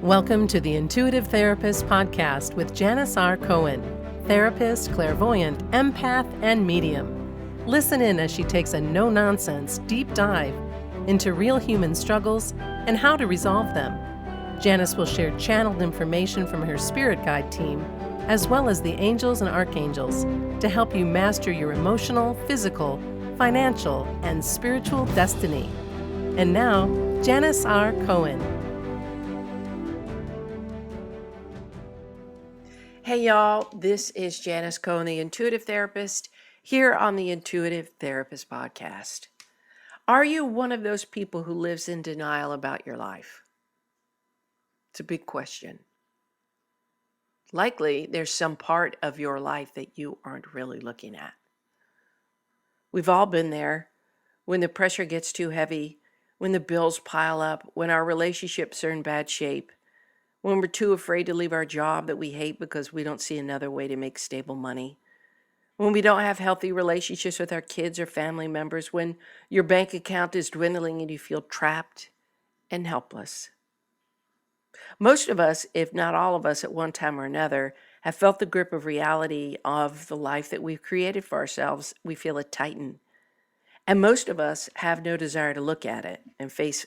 Welcome to the Intuitive Therapist Podcast with Janis R. Cohen, therapist, clairvoyant, empath, and medium. Listen in as she takes a no-nonsense deep dive into real human struggles and how to resolve them. Janis will share channeled information from her spirit guide team, as well as the angels and archangels, to help you master your emotional, physical, financial, and spiritual destiny. And now, Janis R. Cohen. Hey y'all, this is Janis Cohen, the Intuitive Therapist, here on the Intuitive Therapist Podcast. Are you one of those people who lives in denial about your life? It's a big question. Likely, there's some part of your life that you aren't really looking at. We've all been there when the pressure gets too heavy, when the bills pile up, when our relationships are in bad shape, when we're too afraid to leave our job that we hate because we don't see another way to make stable money, when we don't have healthy relationships with our kids or family members, when your bank account is dwindling and you feel trapped and helpless. Most of us, if not all of us at one time or another, have felt the grip of reality of the life that we've created for ourselves. We feel it tighten. And most of us have no desire to look at it and face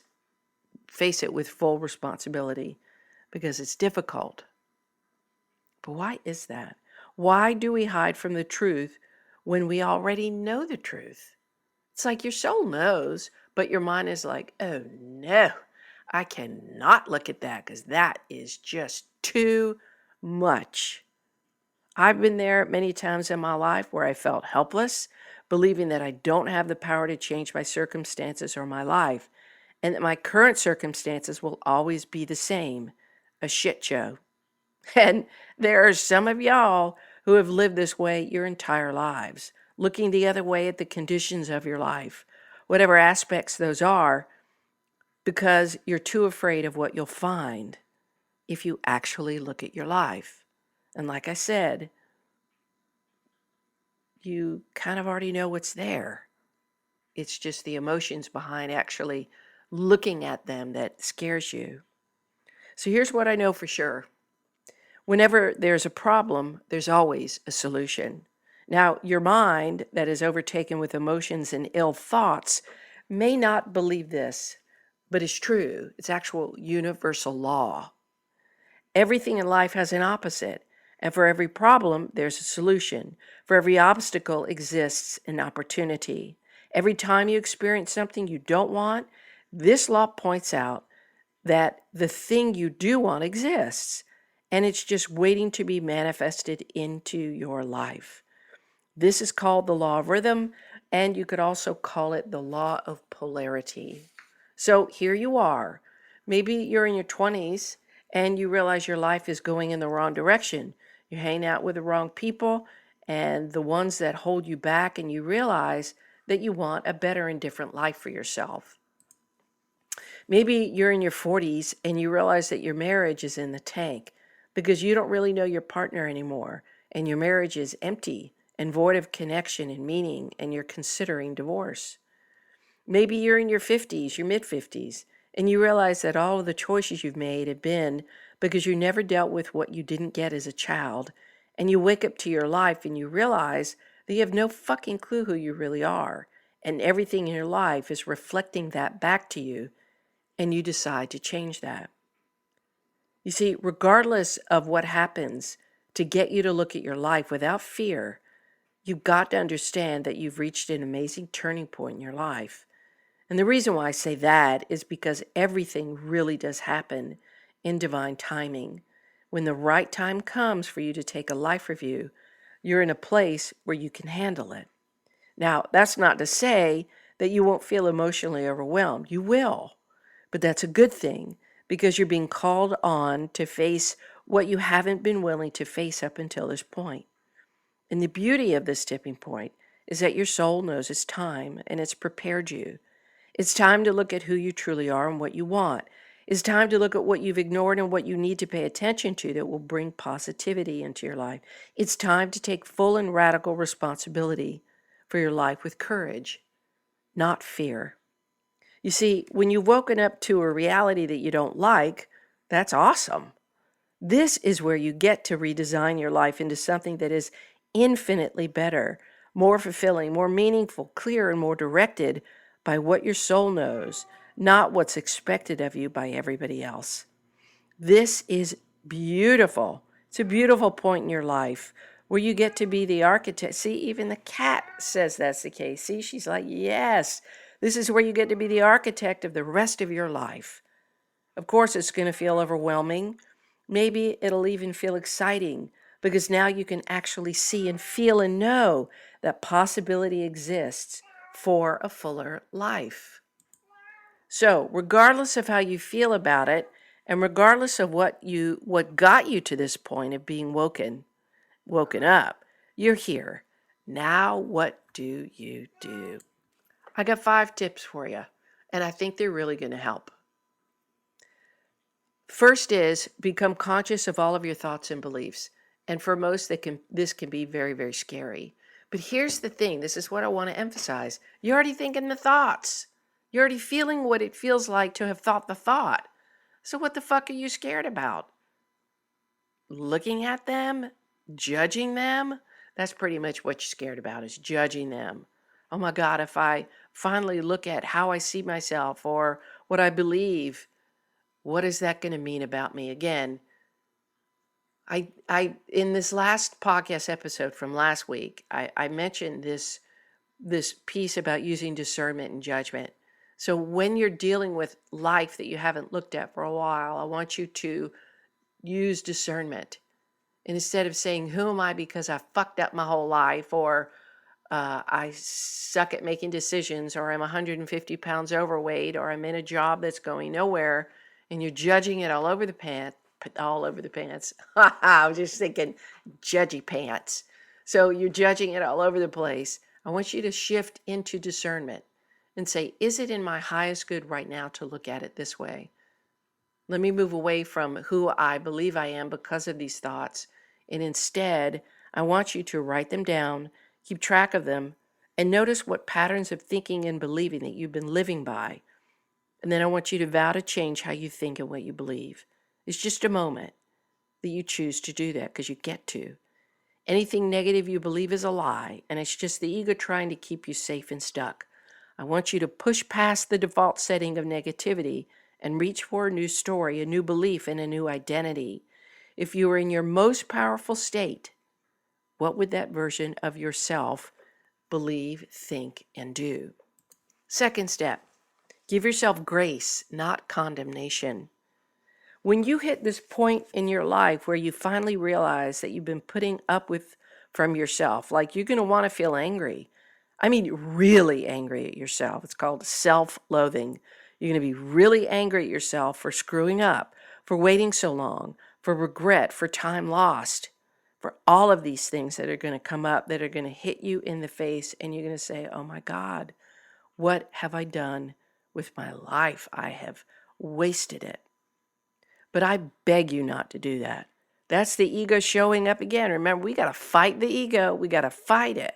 it with full responsibility because it's difficult. But why is that? Why do we hide from the truth when we already know the truth? It's like your soul knows, but your mind is like, oh no, I cannot look at that because that is just too much. I've been there many times in my life where I felt helpless, believing that I don't have the power to change my circumstances or my life, and that my current circumstances will always be the same, a shit show. And there are some of y'all who have lived this way your entire lives, looking the other way at the conditions of your life, whatever aspects those are, because you're too afraid of what you'll find if you actually look at your life. And like I said, you kind of already know what's there. It's just the emotions behind actually looking at them that scares you. So here's what I know for sure. Whenever there's a problem, there's always a solution. Now, your mind that is overtaken with emotions and ill thoughts may not believe this, but it's true. It's actual universal law. Everything in life has an opposite, and for every problem, there's a solution. For every obstacle exists an opportunity. Every time you experience something you don't want, this law points out that the thing you do want exists, and it's just waiting to be manifested into your life. This is called the law of rhythm, and you could also call it the law of polarity. So here you are. Maybe you're in your 20s and you realize your life is going in the wrong direction. You hang out with the wrong people and the ones that hold you back, and you realize that you want a better and different life for yourself. Maybe you're in your 40s and you realize that your marriage is in the tank because you don't really know your partner anymore, and your marriage is empty and void of connection and meaning, and you're considering divorce. Maybe you're in your 50s, your mid-50s, and you realize that all of the choices you've made have been because you never dealt with what you didn't get as a child, and you wake up to your life and you realize that you have no fucking clue who you really are, and everything in your life is reflecting that back to you, and you decide to change that. You see, regardless of what happens to get you to look at your life without fear, you've got to understand that you've reached an amazing turning point in your life. And the reason why I say that is because everything really does happen in divine timing. When the right time comes for you to take a life review, you're in a place where you can handle it. Now, that's not to say that you won't feel emotionally overwhelmed. You will. But that's a good thing, because you're being called on to face what you haven't been willing to face up until this point. And the beauty of this tipping point is that your soul knows it's time, and it's prepared you. It's time to look at who you truly are and what you want. It's time to look at what you've ignored and what you need to pay attention to that will bring positivity into your life. It's time to take full and radical responsibility for your life with courage, not fear. You see, when you've woken up to a reality that you don't like, That's awesome. This is where you get to redesign your life into something that is infinitely better, more fulfilling, more meaningful, clear, and more directed by what your soul knows, not what's expected of you by everybody else. This is beautiful. It's a beautiful point in your life where you get to be the architect. See, even the cat says that's the case. See, she's like, yes, this is where you get to be the architect of the rest of your life. Of course, it's going to feel overwhelming. Maybe it'll even feel exciting because now you can actually see and feel and know that possibility exists for a fuller life. So, regardless of how you feel about it, and regardless of what got you to this point of being woken up, you're here. Now what do you do? I got 5 tips for you, and I think they're really going to help. First is become conscious of all of your thoughts and beliefs. And for most, this can be very, very scary. But here's the thing. This is what I want to emphasize. You're already thinking the thoughts. You're already feeling what it feels like to have thought the thought. So what the fuck are you scared about? Looking at them? Judging them? That's pretty much what you're scared about, is judging them. Oh my God, if I finally look at how I see myself or what I believe, what is that going to mean about me? Again, I in this last podcast episode from last week, I mentioned this piece about using discernment and judgment. So when you're dealing with life that you haven't looked at for a while, I want you to use discernment. And instead of saying, who am I because I fucked up my whole life, or I suck at making decisions, or I'm 150 pounds overweight, or I'm in a job that's going nowhere, and you're judging it all over the pants. I was just thinking judgy pants. So you're judging it all over the place. I want you to shift into discernment and say, is it in my highest good right now to look at it this way? Let me move away from who I believe I am because of these thoughts. And instead, I want you to write them down, keep track of them, and notice what patterns of thinking and believing that you've been living by. And then I want you to vow to change how you think and what you believe. It's just a moment that you choose to do that, because you get to. Anything negative you believe is a lie, and it's just the ego trying to keep you safe and stuck. I want you to push past the default setting of negativity and reach for a new story, a new belief, and a new identity. If you were in your most powerful state, what would that version of yourself believe, think, and do? Second step, give yourself grace, not condemnation. When you hit this point in your life where you finally realize that you've been putting up with from yourself, like you're going to want to feel angry. I mean, really angry at yourself. It's called self-loathing. You're going to be really angry at yourself for screwing up, for waiting so long, for regret, for time lost, for all of these things that are going to come up, that are going to hit you in the face, and you're going to say, oh my God, what have I done with my life? I have wasted it. But I beg you not to do that. That's the ego showing up again. Remember, we got to fight the ego. We got to fight it.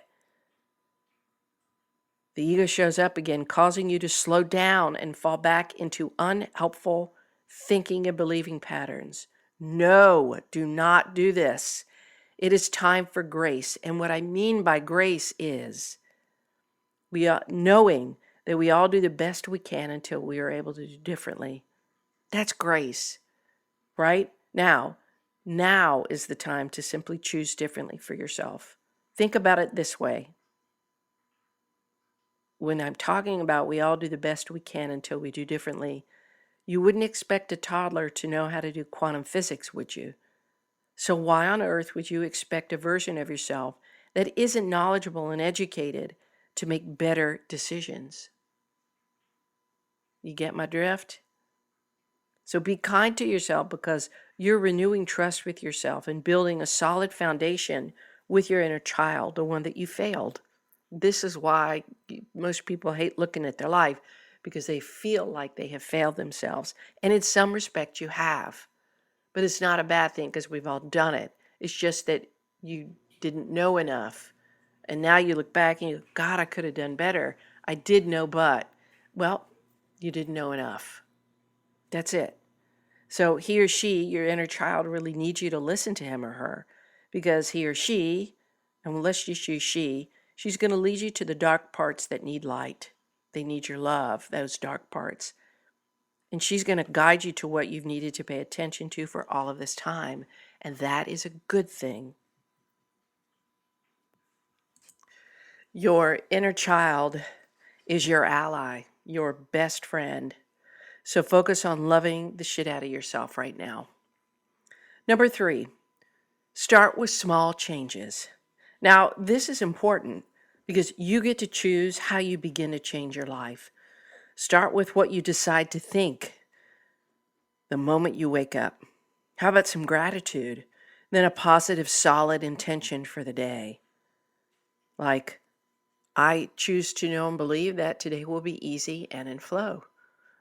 The ego shows up again, causing you to slow down and fall back into unhelpful thinking and believing patterns. No, do not do this. It is time for grace. And what I mean by grace is we are knowing that we all do the best we can until we are able to do differently. That's grace, right? Now is the time to simply choose differently for yourself. Think about it this way. When I'm talking about we all do the best we can until we do differently, you wouldn't expect a toddler to know how to do quantum physics, would you? So why on earth would you expect a version of yourself that isn't knowledgeable and educated to make better decisions? You get my drift? So be kind to yourself, because you're renewing trust with yourself and building a solid foundation with your inner child, the one that you failed. This is why most people hate looking at their life, because they feel like they have failed themselves. And in some respect, you have. But it's not a bad thing, because we've all done it. It's just that you didn't know enough. And now you look back and you go, God, I could have done better. I did know, but, well, you didn't know enough. That's it. So he or she, your inner child, really needs you to listen to him or her, because he or she, and let's just use she's going to lead you to the dark parts that need light. They need your love, those dark parts. And she's going to guide you to what you've needed to pay attention to for all of this time. And that is a good thing. Your inner child is your ally, your best friend. So focus on loving the shit out of yourself right now. Number 3, start with small changes. Now, this is important because you get to choose how you begin to change your life. Start with what you decide to think the moment you wake up. How about some gratitude? Then a positive, solid intention for the day. Like, I choose to know and believe that today will be easy and in flow.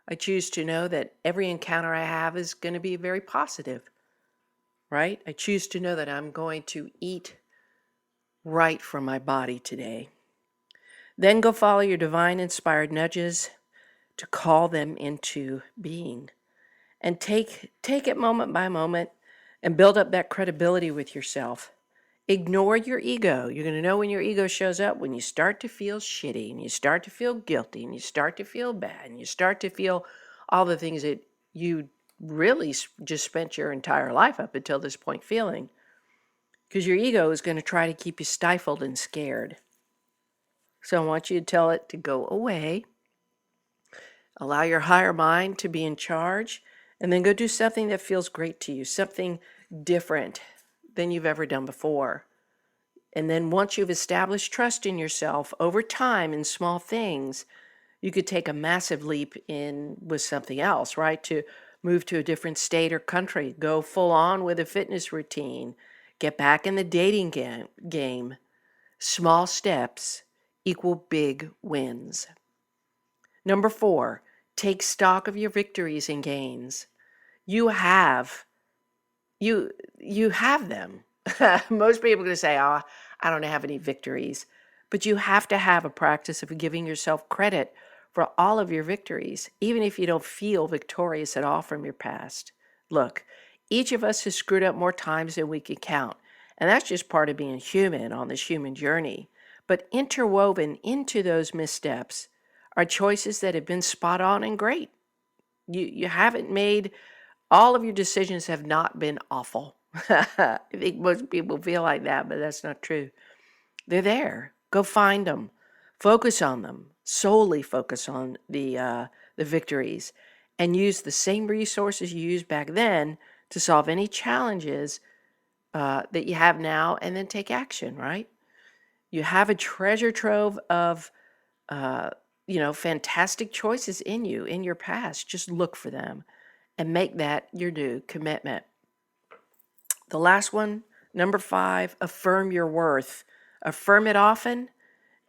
I choose to know that every encounter I have is going to be very positive, right? I choose to know that I'm going to eat right from my body today. Then go follow your divine inspired nudges to call them into being. And take it moment by moment and build up that credibility with yourself. Ignore your ego. You're going to know when your ego shows up when you start to feel shitty and you start to feel guilty and you start to feel bad and you start to feel all the things that you really just spent your entire life up until this point feeling. Because your ego is going to try to keep you stifled and scared. So I want you to tell it to go away. Allow your higher mind to be in charge, and then go do something that feels great to you, something different than you've ever done before. And then once you've established trust in yourself over time in small things, you could take a massive leap in with something else, right? To move to a different state or country, go full on with a fitness routine, get back in the dating game. Small steps equal big wins. Number 4, take stock of your victories and gains. You have them. Most people are going to say, "Oh, I don't have any victories." But you have to have a practice of giving yourself credit for all of your victories, even if you don't feel victorious at all from your past. Look, each of us has screwed up more times than we can count, and that's just part of being human on this human journey. But interwoven into those missteps are choices that have been spot on and great. You haven't made, all of your decisions have not been awful. I think most people feel like that, but that's not true. They're there. Go find them. Focus on them. Solely focus on the victories, and use the same resources you used back then to solve any challenges that you have now, and then take action. Right? You have a treasure trove of fantastic choices in you in your past. Just look for them and make that your new commitment. The last one, number 5, affirm your worth. Affirm it often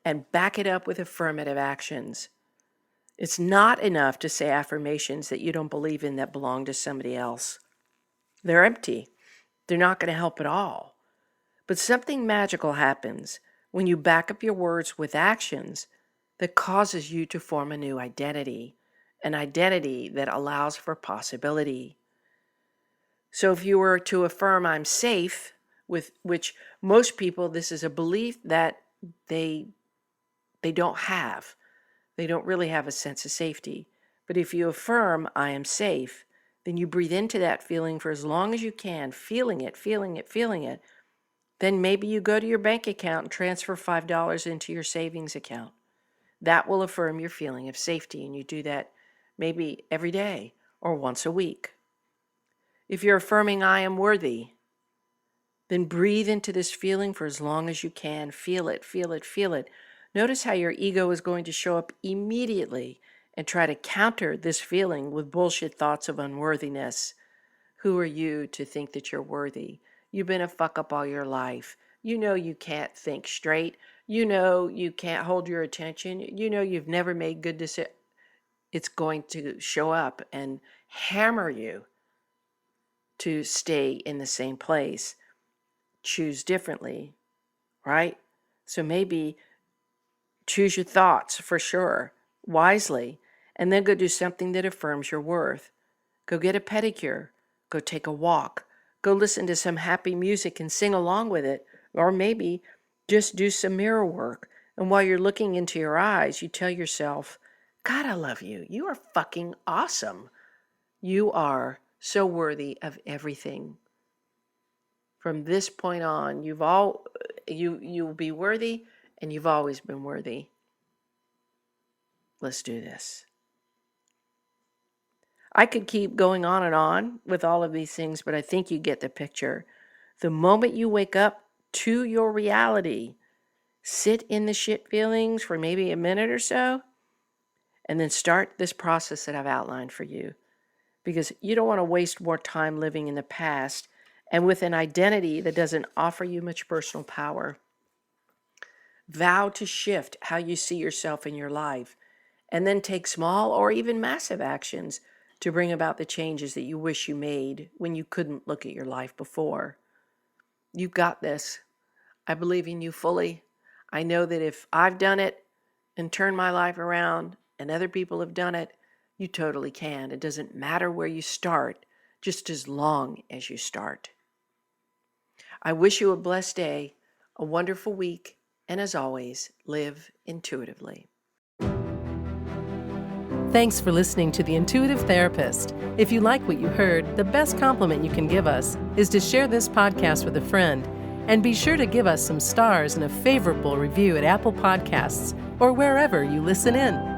and back it up with affirmative actions. It's not enough to say affirmations that you don't believe in that belong to somebody else. They're empty. They're not going to help at all. But something magical happens when you back up your words with actions that causes you to form a new identity, an identity that allows for possibility. So if you were to affirm I'm safe, with which most people, this is a belief that they don't have. They don't really have a sense of safety. But if you affirm I am safe, then you breathe into that feeling for as long as you can, feeling it, feeling it, feeling it. Then maybe you go to your bank account and transfer $5 into your savings account. That will affirm your feeling of safety, and you do that maybe every day or once a week. If you're affirming I am worthy, then breathe into this feeling for as long as you can. Feel it, feel it, feel it. Notice how your ego is going to show up immediately and try to counter this feeling with bullshit thoughts of unworthiness. Who are you to think that you're worthy? You've been a fuck up all your life. You know you can't think straight. You know you can't hold your attention. You know you've never made good decisions. It's going to show up and hammer you to stay in the same place. Choose differently, right? So maybe choose your thoughts for sure, wisely, and then go do something that affirms your worth. Go get a pedicure. Go take a walk. Go listen to some happy music and sing along with it. Or maybe just do some mirror work. And while you're looking into your eyes, you tell yourself, God, I love you. You are fucking awesome. You are so worthy of everything. From this point on, you'll be worthy, and you've always been worthy. Let's do this. I could keep going on and on with all of these things, but I think you get the picture. The moment you wake up to your reality, sit in the shit feelings for maybe a minute or so, and then start this process that I've outlined for you. Because you don't want to waste more time living in the past and with an identity that doesn't offer you much personal power. Vow to shift how you see yourself in your life, and then take small or even massive actions to bring about the changes that you wish you made when you couldn't look at your life before. You've got this. I believe in you fully. I know that if I've done it and turned my life around and other people have done it, you totally can. It doesn't matter where you start, just as long as you start. I wish you a blessed day, a wonderful week, and as always, live intuitively. Thanks for listening to The Intuitive Therapist. If you like what you heard, the best compliment you can give us is to share this podcast with a friend. And be sure to give us some stars and a favorable review at Apple Podcasts or wherever you listen in.